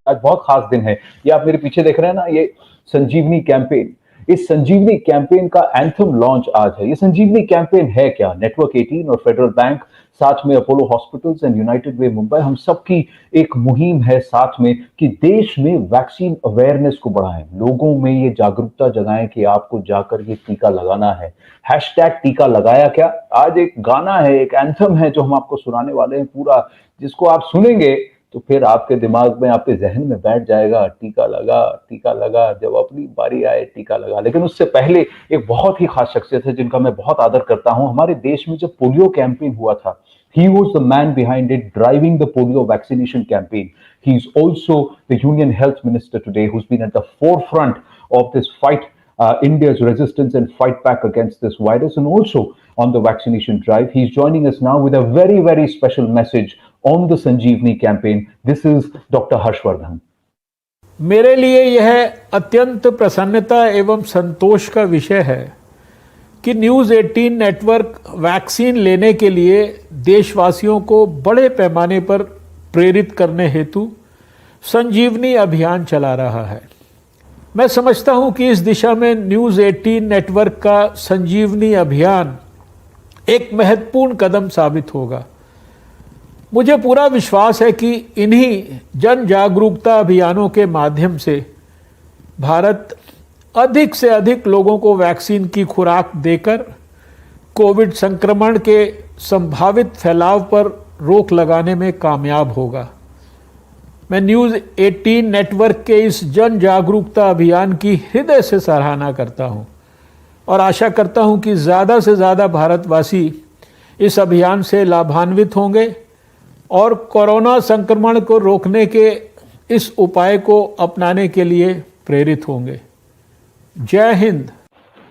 आज बहुत खास दिन है। ये आप मेरे पीछे देख रहे हैं ना, ये संजीवनी कैंपेन। इस संजीवनी कैंपेन का एंथम लॉन्च आज है। ये संजीवनी कैंपेन है क्या? नेटवर्क 18 और फेडरल बैंक, साथ में अपोलो हॉस्पिटल्स एंड यूनाइटेड वे मुंबई, हम सबकी एक मुहिम है साथ में कि देश में वैक्सीन अवेयरनेस को बढ़ाएं, लोगों में ये जागरूकता जगाएं कि आपको जाकर ये टीका लगाना है। हैशटैग टीका लगाया क्या, आज एक गाना है, एक एंथम है जो हम आपको सुनाने वाले हैं पूरा, जिसको आप सुनेंगे तो फिर आपके दिमाग में, आपके जहन में बैठ जाएगा, टीका लगा, जब अपनी बारी आए टीका लगा। लेकिन उससे पहले एक बहुत ही खास शख्सियत है जिनका मैं बहुत आदर करता हूं। हमारे देश में जब पोलियो कैंपेन हुआ था, he was the man behind it, driving the polio vaccination campaign. He's also the Union Health Minister today, who's been at the forefront of this fight, India's resistance and fight back against this virus, and also on the vaccination drive. He's joining us now with a very, very special message on the Sanjeevani campaign. This is Dr. Harshvardhan. मेरे लिए यह अत्यंत प्रसन्नता एवं संतोष का विषय है कि न्यूज़ 18 नेटवर्क वैक्सीन लेने के लिए देशवासियों को बड़े पैमाने पर प्रेरित करने हेतु संजीवनी अभियान चला रहा है। मैं समझता हूं कि इस दिशा में न्यूज़ 18 नेटवर्क का संजीवनी अभियान एक महत्वपूर्ण कदम साबित होगा। मुझे पूरा विश्वास है कि इन्हीं जन जागरूकता अभियानों के माध्यम से भारत अधिक से अधिक लोगों को वैक्सीन की खुराक देकर कोविड संक्रमण के संभावित फैलाव पर रोक लगाने में कामयाब होगा। मैं न्यूज़ 18 नेटवर्क के इस जन जागरूकता अभियान की हृदय से सराहना करता हूं और आशा करता हूं कि ज़्यादा से ज़्यादा भारतवासी इस अभियान से लाभान्वित होंगे और कोरोना संक्रमण को रोकने के इस उपाय को अपनाने के लिए प्रेरित होंगे। जय हिंद।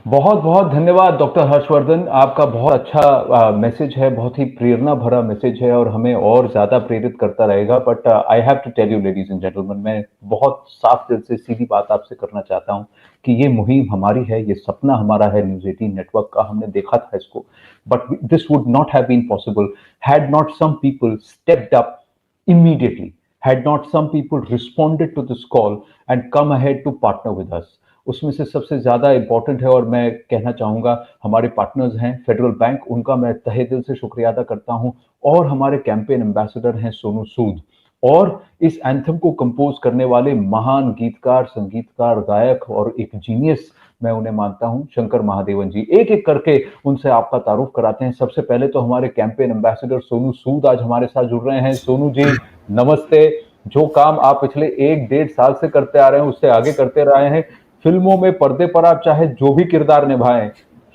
बहुत बहुत धन्यवाद डॉक्टर हर्षवर्धन, आपका बहुत अच्छा मैसेज है, बहुत ही प्रेरणा भरा मैसेज है और हमें और ज्यादा प्रेरित करता रहेगा। But I have to tell you ladies and gentleman, मैं बहुत साफ दिल से सीधी बात आपसे करना चाहता हूं कि ये मुहिम हमारी है, ये सपना हमारा है न्यूज़ 18 नेटवर्क का, हमने देखा था इसको, but this would not have been possible had not some people stepped up immediately, had not some people responded to this call and come ahead to partner with us. उसमें से सबसे ज्यादा important है और मैं कहना चाहूंगा हमारे पार्टनर्स हैं फेडरल बैंक, उनका मैं तहे दिल से शुक्रिया अदा करता हूं, और हमारे कैंपेन एम्बेसडर हैं सोनू सूद, और इस एंथम को कंपोज करने वाले महान गीतकार, संगीतकार, गायक और एक जीनियस मैं उन्हें मानता हूं, शंकर महादेवन जी। एक एक करके उनसे आपका तारुफ कराते हैं। सबसे पहले तो हमारे कैंपेन एम्बेसडर सोनू सूद आज हमारे साथ जुड़ रहे हैं। सोनू जी नमस्ते। जो काम आप पिछले 1-1.5 साल से करते आ रहे हैं उससे आगे करते रहे हैं। फिल्मों में पर्दे पर आप चाहे जो भी किरदार निभाएं,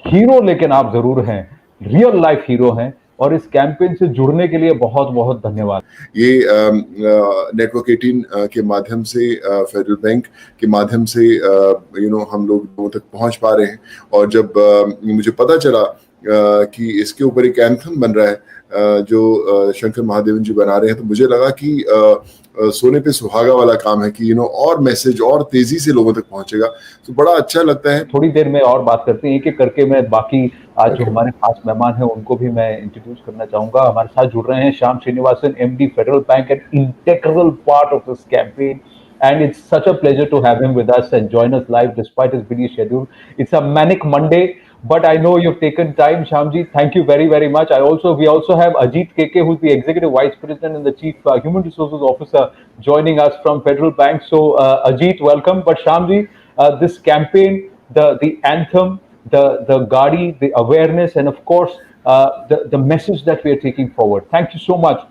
हीरो लेकिन आप जरूर हैं, रियल लाइफ हीरो हैं, और इस कैंपेन से जुड़ने के लिए बहुत बहुत धन्यवाद। ये नेटवर्क 18 के माध्यम से, फेडरल बैंक के माध्यम से हम लोगों तक पहुंच पा रहे हैं। और जब मुझे पता चला कि इसके ऊपर एक एंथम बन रहा है जो शंकर महादेवन जी बना रहे हैं, तो मुझे लगा कि सोने पे सुहागा वाला काम है कि और मैसेज और तेजी से लोगों तक पहुंचेगा, तो बड़ा अच्छा लगता है। थोड़ी देर में और बात करते हैं, एक एक करके मैं बाकी आज जो हमारे खास मेहमान हैं उनको भी मैं इंट्रोड्यूस करना चाहूंगा। हमारे साथ जुड़ रहे हैं Shyam Srinivasan, MD federal bank and integral part of this campaign, and it's such a pleasure to have him with us and join us live despite his busy schedule. It's a manic Monday, but I know you've taken time, Shyamji. Thank you very, very much. We also have Ajit KK, who's the Executive Vice President and the Chief Human Resources Officer, joining us from Federal Bank. So, Ajit, welcome. But Shyamji, this campaign, the anthem, the Gadi, the awareness, and of course, the message that we are taking forward. Thank you so much.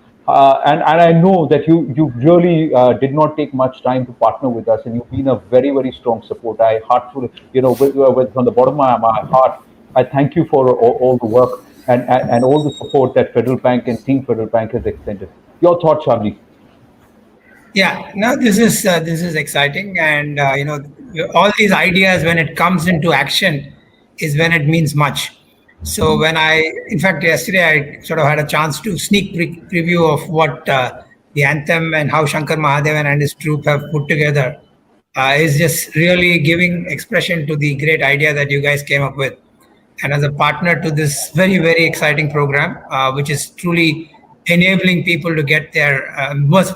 And I know that you really did not take much time to partner with us, and you've been a very, very strong support. I heartfully, from the bottom of my heart, I thank you for all the work and all the support that Federal Bank and Team Federal Bank has extended. Your thoughts, Shyamji? Yeah, no, this is exciting, and all these ideas, when it comes into action, is when it means much. So in fact, yesterday I sort of had a chance to sneak preview of what the anthem and how Shankar Mahadevan and his troupe have put together is just really giving expression to the great idea that you guys came up with. And as a partner to this very, very exciting program, which is truly enabling people to get their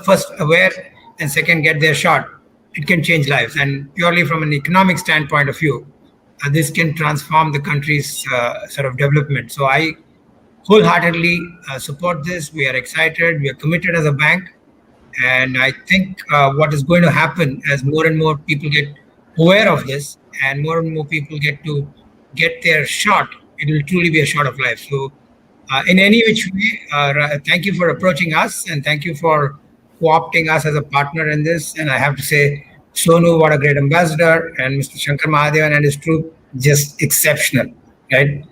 first aware and second get their shot, it can change lives. And purely from an economic standpoint of view, this can transform the country's sort of development. So I wholeheartedly support this. We are excited. We are committed as a bank. And I think what is going to happen as more and more people get aware of this and more people get to get their shot, it will truly be a shot of life. So in any which way, thank you for approaching us and thank you for co-opting us as a partner in this. And I have to say, Sonu, what a great ambassador, and Mr. Shankar Mahadevan and his troop, just exceptional, right?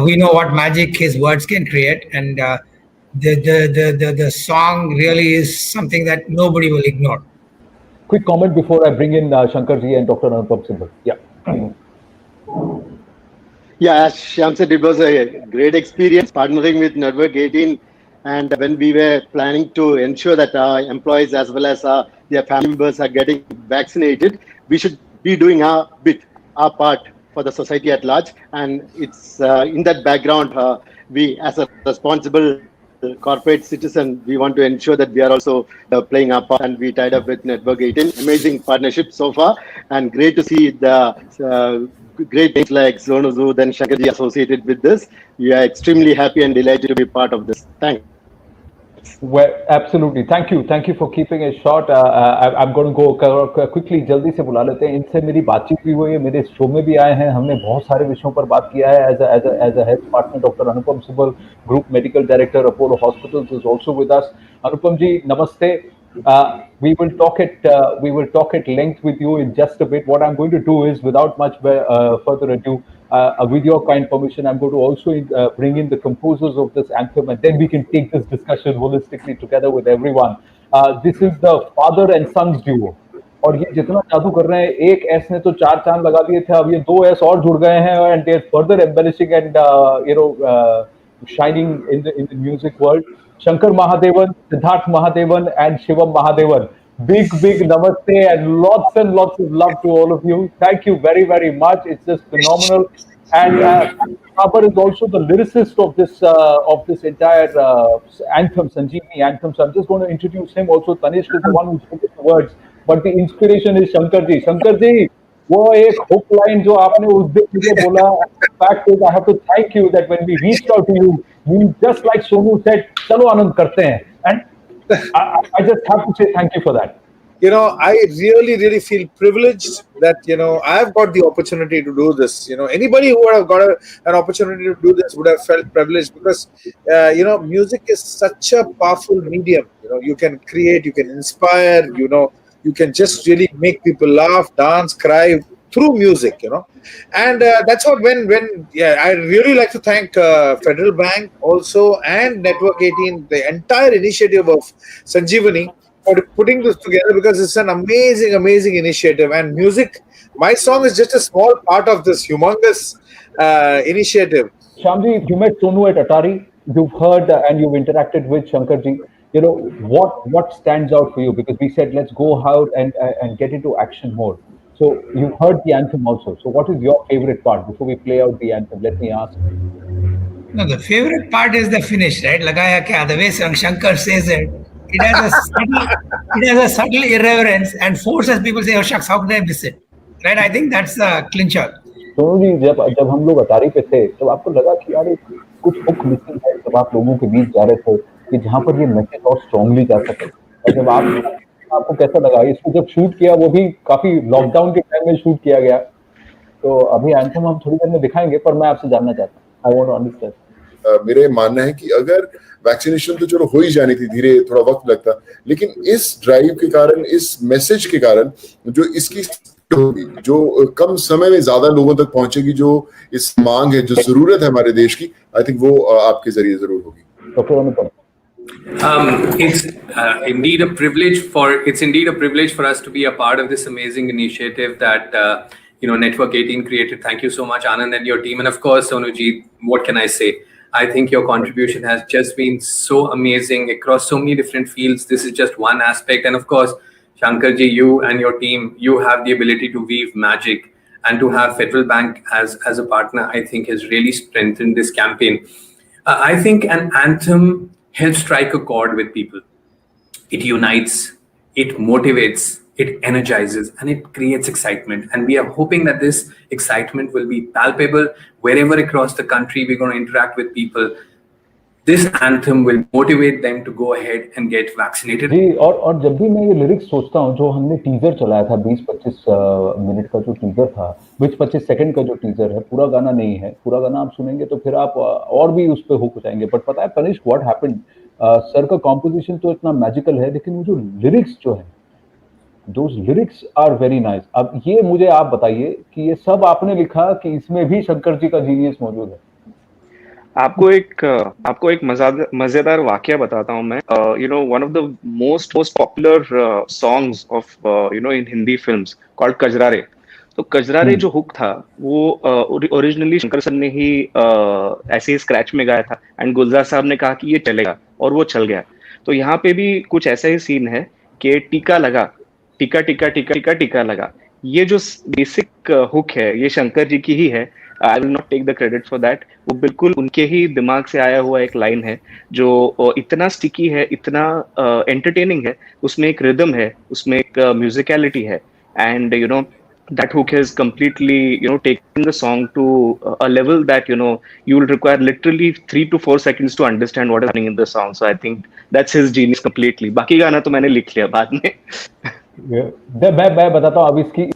We know what magic his words can create, and the song really is something that nobody will ignore. Quick comment before I bring in Shankarji and Dr. Anupam Sibal. Yeah. Yeah, as Shyam said, it was a great experience partnering with Network 18. And when we were planning to ensure that our employees as well as their family members are getting vaccinated, we should be doing our bit, our part for the society at large. And it's in that background, we as a responsible corporate citizen, we want to ensure that we are also playing our part, and we tied up with Network 18. Amazing partnership so far, and great to see the great things like Sonu Sood and Shankarji associated with this. We are extremely happy and delighted to be part of this. Thanks. Well, absolutely. Thank you for keeping it short. I'm going to go quickly. जल्दी से बुला लेते हैं. इनसे मेरी बातचीत भी हुई है, मेरे शो में भी आए हैं. हमने बहुत सारे विषयों पर बात किया है. As a health partner, Dr. Anupam Sibal, Group Medical Director, Apollo Hospitals, is also with us. Anupam ji, namaste. We will talk at length with you in just a bit. What I'm going to do is, without much further ado, with your kind permission, I'm going to also bring in the composers of this anthem, and then we can take this discussion holistically together with everyone. This is the father and sons duo. और ये जितना जादू कर रहे हैं, एक S ने तो 4 चांद लगा दिए थे, अब ये 2 एस और जुड़ गए हैं, and they're further embellishing and shining in the music world. Shankar Mahadevan, Siddharth Mahadevan, and Shivam Mahadevan. Big namaste and lots of love to all of you. Thank you very, very much. It's just phenomenal. And Babar is also the lyricist of this entire anthem, Sanjeevani anthem. So I'm just going to introduce him. Also, Tanishq is the one who spoke the words, but the inspiration is Shankarji. Shankarji, वो एक hook line जो आपने उस दिन मुझे बोला. Fact is, I have to thank you that when we reached out to you, you just like Sonu said, चलो आनंद करते हैं. And I just have to say thank you for that. I really feel privileged that, I've got the opportunity to do this. Anybody who would have got an opportunity to do this would have felt privileged because, music is such a powerful medium. You can create, you can inspire, you can just really make people laugh, dance, cry through music, and that's what I really like to thank Federal Bank also and Network 18, the entire initiative of Sanjeevani, for putting this together, because it's an amazing initiative. And music, my song is just a small part of this humongous initiative. Shyamji, you met Sonu at Atari. You've heard and you've interacted with Shankarji. What stands out for you? Because we said let's go out and get into action mode. So you've heard the anthem also. So what is your favorite part? Before we play out the anthem, let me ask. No, the favorite part is the finish, right? Lagaya kya, the way Shankar says it. It has a subtle irreverence and forces people to say, oh shucks, how could I miss it? Right? I think that's the clincher. Sonu ji, जब हम लोग अटारी पे थे, तब आपको लगा कि यार कुछ हुक मिसिंग है, जब आप लोगों के बीच जा रहे थे कि जहाँ पर ये मैसेज और स्ट्रांगली जा सके, और जब आपको कैसा लगा? इसको जब शूट किया, वो भी काफी लॉकडाउन के टाइम में शूट किया गया, तो अभी एंथम हम थोड़ी देर में दिखाएंगे, पर मैं आपसे जानना चाहता हूँ, आई वांट टू अंडरस्टैंड. मेरे मानना है कि अगर वैक्सीनेशन तो चलो हो ही जानी थी, धीरे थोड़ा वक्त लगता, लेकिन इस ड्राइव के कारण, इस मैसेज के कारण जो इसकी होगी, जो कम समय में ज्यादा लोगों तक पहुंचेगी, जो इस मांग है, जो जरूरत है हमारे देश की, आई थिंक वो आपके जरिए जरूर होगी. Doctor Anupam. It's indeed a privilege for us to be a part of this amazing initiative that Network 18 created. Thank you so much, Anand, and your team, and of course, Sonuji. What can I say? I think your contribution has just been so amazing across so many different fields. This is just one aspect, and of course, Shankarji, you and your team, you have the ability to weave magic, and to have Federal Bank as a partner, I think has really strengthened this campaign. I think an anthem helps strike a chord with people. It unites, it motivates, it energizes, and it creates excitement. And we are hoping that this excitement will be palpable wherever across the country we're going to interact with people. This anthem will motivate them to go ahead and get vaccinated. जी, और जब भी मैं ये lyrics सोचता हूँ, जो हमने teaser चलाया था 20-25 मिनट का जो टीजर था, 20-25 सेकंड का जो टीजर है, पूरा गाना नहीं है। पूरा गाना आप सुनेंगे तो फिर आप और भी उस पे हुक हो जाएंगे। बट पता है तनिष्क, व्हाट हैपेंड, सर का कॉम्पोजिशन तो इतना मैजिकल है, लेकिन वो जो लिरिक्स जो है, those lyrics are very nice. अब ये मुझे आप बताइए कि ये सब आपने लिखा कि इसमें भी शंकर जी का जीनियस मौजूद है? आपको एक मजेदार वाकया बताता हूँ मैं। You know, one of the most popular songs of in Hindi films called Kajrare. तो कजरारे जो हुक था वो ओरिजिनली शंकर सर ने ही ऐसे ही स्क्रैच में गाया था, एंड गुलजार साहब ने कहा कि ये चलेगा, और वो चल गया। तो यहाँ पे भी कुछ ऐसा ही सीन है कि टीका लगा, टीका टीका टीका टीका टीका लगा। ये जो बेसिक हुक है ये शंकर जी की ही है। I will not take the credit for that. वो बिल्कुल उनके ही दिमाग से आया हुआ एक लाइन है जो इतना स्टिकी है, इतना एंटरटेनिंग है। उसमें एक रिदम है, उसमें एक म्यूजिकलिटी है, and you no that hook has completely, you know, taken the song to a level that, you know, you will require literally 3 to 4 seconds to understand what is happening in the song. So I think that's his genius completely. बाकी गाना तो मैंने लिख लिया बाद में। मैं बताता हूँ अब इसकी।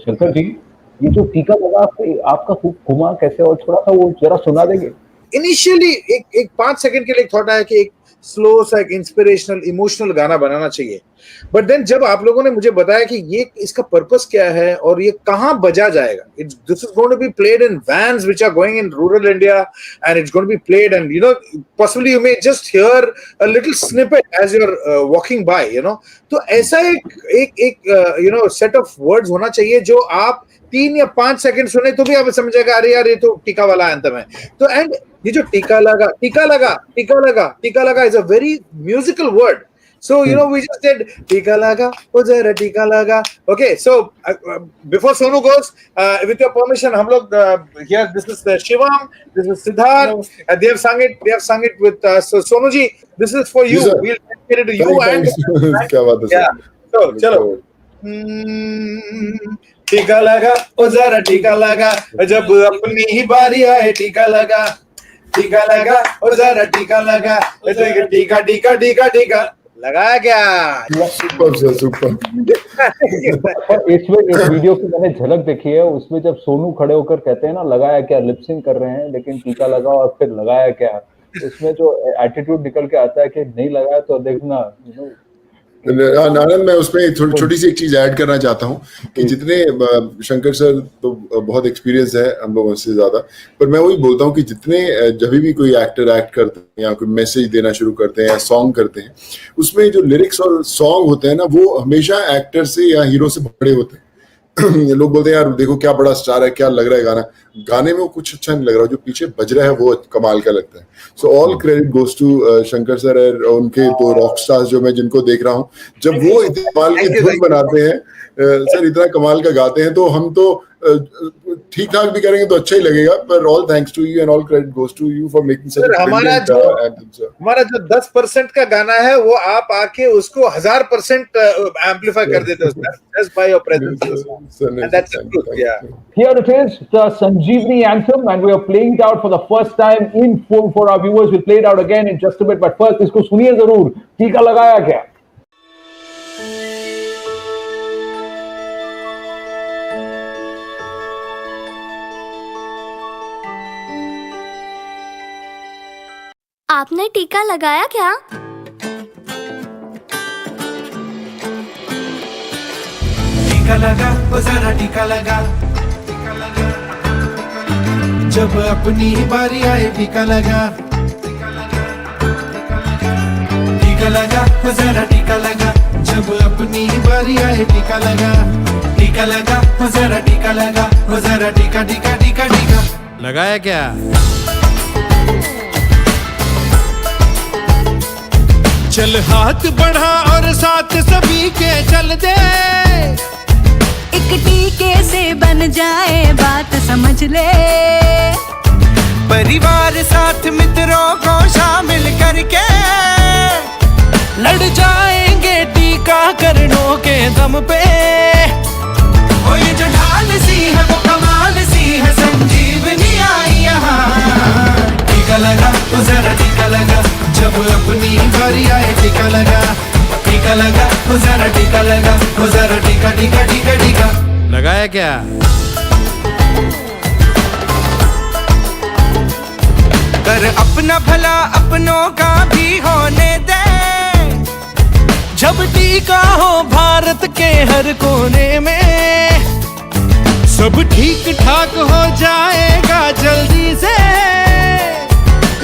शंकर जी, ये जो टीका लगा आपका घुमा कैसे, और थोड़ा सा वो जरा सुना देंगे? इनिशियली एक 5 सेकंड के लिए एक थॉट आया कि एक स्लो सा, एक इंस्पिरेशनल, इमोशनल गाना बनाना चाहिए। बट देन जब आप लोगों ने मुझे बताया कि ये इसका पर्पस क्या है और ये कहाँ बजा जाएगा, this is going to be played in vans which are going in rural India, and it's going to be played, and you know possibly you may just hear a little snippet as you are walking by, you know. तो ऐसा एक you know set of words होना चाहिए जो आप 3 या 5 second सुने तो भी आप समझ जाएगा, अरे यार ये तो टीका वाला एंथम है। तो एंड ये जो टीका लगा, टीका लगा, टीका लगा, टीका लगा is a very musical word. So, you know, we just did tika laga, oh zara tika laga. Okay, so before Sonu goes, with your permission, hum log here. This is Shivam, this is Siddharth, and they have sung it with so Sonu ji, this is for you. We'll dedicate it to you. And क्या बात है? Yeah. So चलो। टीका लगा, ओ जरा टीका लगा, जब अपनी ही बारी आए टीका लगा, टीका लगा, ओ जरा टीका लगा, टीका टीका टीका टीका लगाया क्या? सुपर। इसमें एक वीडियो की मैंने झलक देखी है, उसमें जब सोनू खड़े होकर कहते हैं ना लगाया क्या, लिपसिंग कर रहे हैं लेकिन टीका लगा और फिर लगाया क्या, उसमें जो एटीट्यूड निकल के आता है कि नहीं लगाया तो देखना, यू नो। आनंद, मैं उसमें छोटी सी एक चीज ऐड करना चाहता हूँ कि जितने शंकर सर तो बहुत एक्सपीरियंस है हम लोगों से ज्यादा, पर मैं वही बोलता हूँ कि जितने जब भी कोई एक्टर एक्ट करते हैं या कोई मैसेज देना शुरू करते हैं या सॉन्ग करते हैं, उसमें जो लिरिक्स और सॉन्ग होते हैं ना, वो हमेशा एक्टर से या हीरो से बड़े होते हैं। लोग बोलते हैं यार देखो क्या बड़ा स्टार है, क्या लग रहा है गाना, गाने में वो कुछ अच्छा नहीं लग रहा, जो पीछे बज रहा है वो कमाल का लगता है। So all credit goes to Shankar sir और उनके तो रॉक स्टार्स जो मैं जिनको देख रहा हूँ, जब वो इतने कमाल की धुन बनाते हैं, सर इतना कमाल का गाते हैं, तो हम तो ठीक ठाक भी करेंगे तो अच्छा ही लगेगा। पर all thanks to you and all credit goes to you for making such a brilliant album sir. हमारा जो 10% का गाना है वो आप आके उसको 1000% एम्पलीफाई कर देते हो just by your presence, and that's the truth. या Here it is, the Sanjeevani anthem, and we are playing it out for the first time in full for our viewers. We'll play it out again in just a bit, but first इसको सुनिए जरूर, टीका लगाया क्या। आपने टीका लगाया क्या? टीका लगा, ओ जरा टीका लगा, जब अपनी ही बारी आए टीका लगा, टीका लगा, ओ जरा टीका लगा, जब अपनी ही बारी आए टीका लगा, टीका लगा, ओ जरा टीका लगा, ओ जरा टीका टीका टीका टीका लगाया क्या? चल हाथ बढ़ा और साथ सभी के चल दे, एक टीके से बन जाए बात समझ ले, परिवार साथ मित्रों को शामिल करके लड़ जाएंगे टीकाकरणों के दम पे। ओ ये जो ढाल सी है वो कमाल सी है, संजीवनी आई यहाँ। टीका लगा तो जरा टीका लगा, जब अपनी बारी आए टीका लगा। टीका लगा तो जरा टीका लगा, तो जरा टीका टीका टीका टीका लगाया क्या? कर अपना भला अपनों का भी होने दे, जब टीका हो भारत के हर कोने में, सब ठीक ठाक हो जाएगा जल्दी से।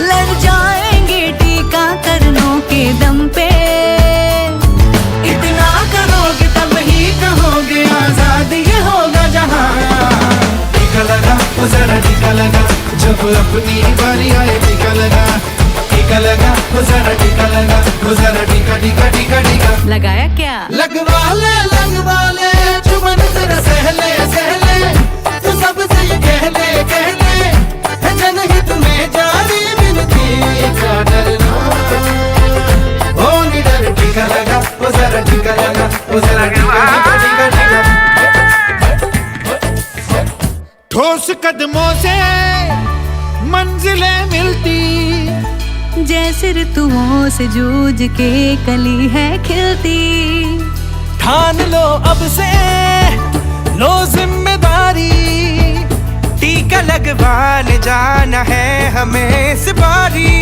लड़ जाएंगे टीकाकरणों के दम पे। इतना करोगे तब ही कहोगे आजाद ये होगा जहां। टीका लगा तो जरा टीका लगा, जब अपनी बारी आए टीका लगा। टीका लगा तो जरा टीका लगा, तो जरा टीका टीका टीका टीका लगाया क्या? लगवा ले चुमन जरा सहले सहले, तू सबसे ये कह ले है जनहित में जारी मिलती क्या डरना। ओ निडर टीका लगा, ओ जरा टीका लगा, ओ जरा टीका टीका टीका। ठोस कदमों से मंजिलें मिलती, जैसे ऋतुओं से जूझ के कली है खिलती। ठान लो अब से लो जिम्मेदारी, टीका लगवाने जाना है हमें इस बारी।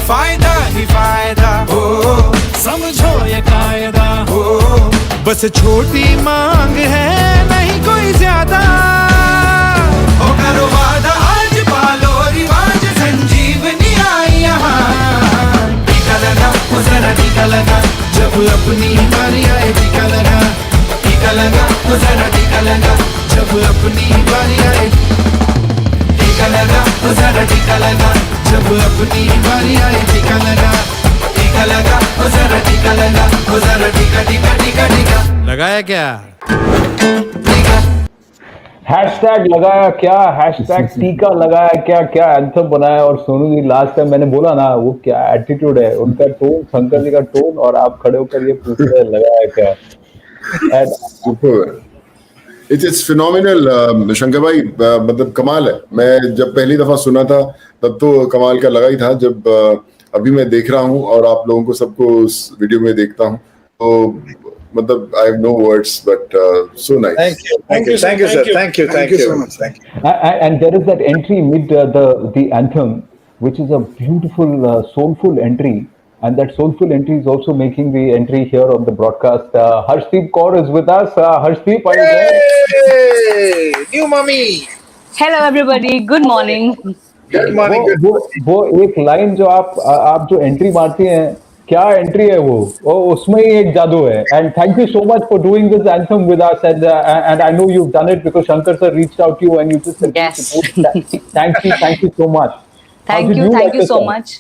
फायदा ही फायदा हो, समझो ये कायदा हो, बस छोटी मांग है नहीं कोई ज्यादा। ओ करो वादा आज पालो रिवाज, संजीवनी आई यहाँ। टीका लगा ओ जरा टीका लगा, जब अपनी बारी आए टीका लगा। टीका लगा ओ जरा टीका लगा, जब अपनी बारी आए। टीका लगा ओ जरा टीका लगा, जब अपनी बारी आए टीका लगा। टीका लगा ओ जरा टीका लगा, ओ जरा टीका टीका टीका टीका लगाया क्या? हैशटैग लगाया क्या, हैशटैग टीका लगाया क्या, क्या एंथम बनाया। और सोनू जी लास्ट टाइम मैंने बोला ना, वो क्या एटीट्यूड है उनका, टोन, शंकर जी का टोन, और आप खड़े होकर ये पूछ रहे लगाया क्या। इट्स फिनोमिनल शंकर भाई, मतलब कमाल है। मैं जब पहली दफा सुना था तब तो कमाल का लगा ही था, जब अभी मैं देख रहा हूँ और आप लोगों को सबको उस वीडियो में देखता हूँ तो मतलब I have no words, but so nice. Thank you, sir. Thank you so much. Thank you. And there is that entry mid the anthem, which is a beautiful soulful entry, and that soulful entry is also making the entry here on the broadcast. Harshdeep Kaur is with us. Harshdeep, are you there? Hey, new mommy. Hello everybody. Good morning. Good morning. वो एक line जो आप जो entry मारती हैं, क्या entry है वो उसमें ही एक जादू है। And thank you so much for doing this anthem with us, and I know you have done it because Shankar sir reached out you and you just thank you so much. Thank you so much.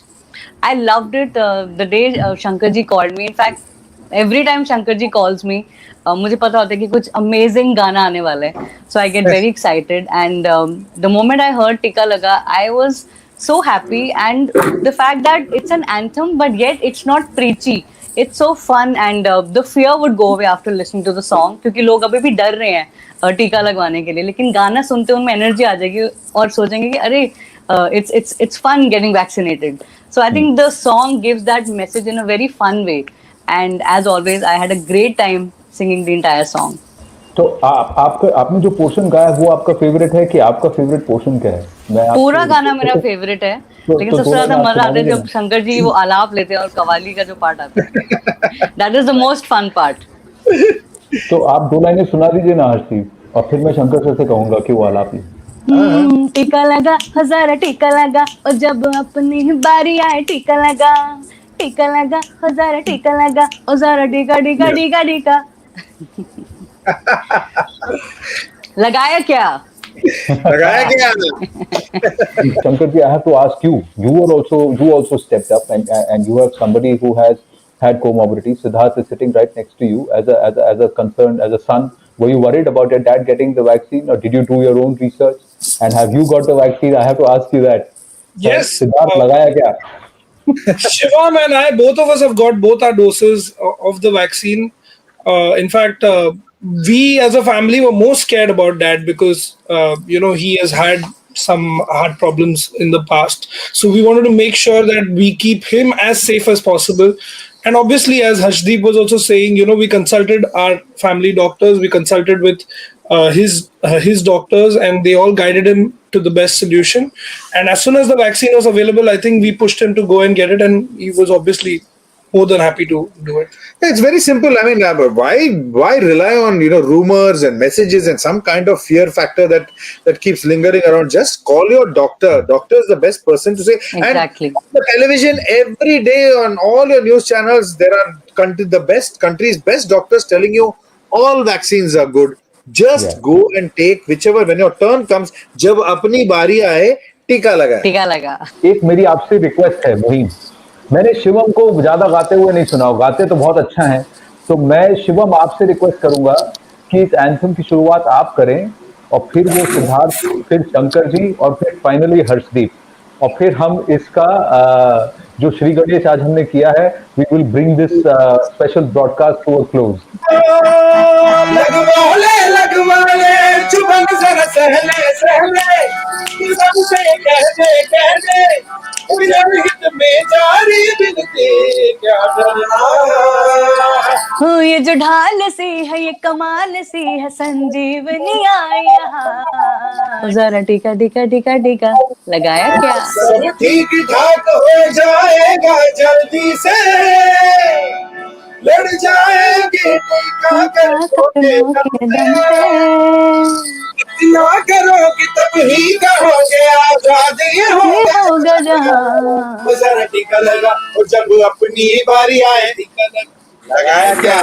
I loved it the day Shankar ji called me. In fact, every time Shankar ji calls me, मुझे पता होता है कि कुछ amazing गाना आने वाला है. So I get very excited, and the moment I heard टीका लगा, I was so happy, and the fact that it's an anthem but yet it's not preachy, it's so fun, and the fear would go away after listening to the song, क्योंकि लोग अभी भी डर रहे हैं टीका लगवाने के लिए, लेकिन गाना सुनते उनमें एनर्जी आ जाएगी और सोचेंगे कि अरे it's fun getting vaccinated. So I think the song gives that message in a very fun way, and as always I had a great time singing the entire song. तो आपने जो पोर्शन गाया वो आपका फेवरेट है कि आपका favourite portion क्या है? पूरा गाना मेरा फेवरेट है, लेकिन सबसे ज्यादा मजा आता है जब शंकर जी वो आलाप लेते हैं और कवाली का जो पार्ट आता है, that is the most fun part. तो आप दो लाइनें सुना दीजिए ना हर्षदीप, और फिर मैं शंकर सर से कहूंगा कि वो आलाप ही। टीका लगा हजारा टीका लगा, और जब अपनी बारी आए टीका लगा। टीका लगा हजारा टीका लगा, और जरा टीका टीका टीका टीका लगाया क्या? Shankar ji, I have to ask you. You also stepped up, and you are somebody who has had comorbidities. Siddharth is sitting right next to you as a concerned, as a son. Were you worried about your dad getting the vaccine, or did you do your own research? And have you got the vaccine? I have to ask you that. Yes. Siddharth, लगाया क्या? Shivam and I, both of us have got both our doses of the vaccine. In fact, we as a family were most scared about Dad because he has had some heart problems in the past. So we wanted to make sure that we keep him as safe as possible. And obviously, as Harshdeep was also saying, we consulted our family doctors, we consulted with his doctors, and they all guided him to the best solution. And as soon as the vaccine was available, I think we pushed him to go and get it, and he was obviously more than happy to do it. It's very simple. I mean, why rely on rumors and messages and some kind of fear factor that keeps lingering around? Just call your doctor. Doctor is the best person to say. Exactly. And on the television every day on all your news channels, there are country's best doctors telling you all vaccines are good. Just go and take whichever, when your turn comes, जब अपनी बारी आए टीका लगा. टीका लगा. एक मेरी आपसे रिक्वेस्ट है मोहिम, मैंने शिवम को ज्यादा गाते हुए नहीं सुना, गाते तो बहुत अच्छा है, तो मैं शिवम आपसे रिक्वेस्ट करूंगा कि इस एंथम की शुरुआत आप करें और फिर वो सिद्धार्थ, फिर शंकर जी और फिर फाइनली हर्षदीप, और फिर हम इसका जो श्री गणेश आज हमने किया है, we will bring this special broadcast to a close. लगवाले चुबन जरा सहले सबसे कह दे हित में जारी बिनती क्या डरना. ये जो ढाल सी है, ये कमाल सी है, संजीवनी आई यहाँ. जरा टीका टीका टीका टीका लगाया क्या? सब ठीक ठाक हो जाएगा जल्दी से, लड़ जाएंगे टीका कर छोटे दम पे. इतना करोगे तब ही कहोगे आजादी होगा जहां. जरा टीका लगा और जब अपनी बारी आए टीका लगाया क्या?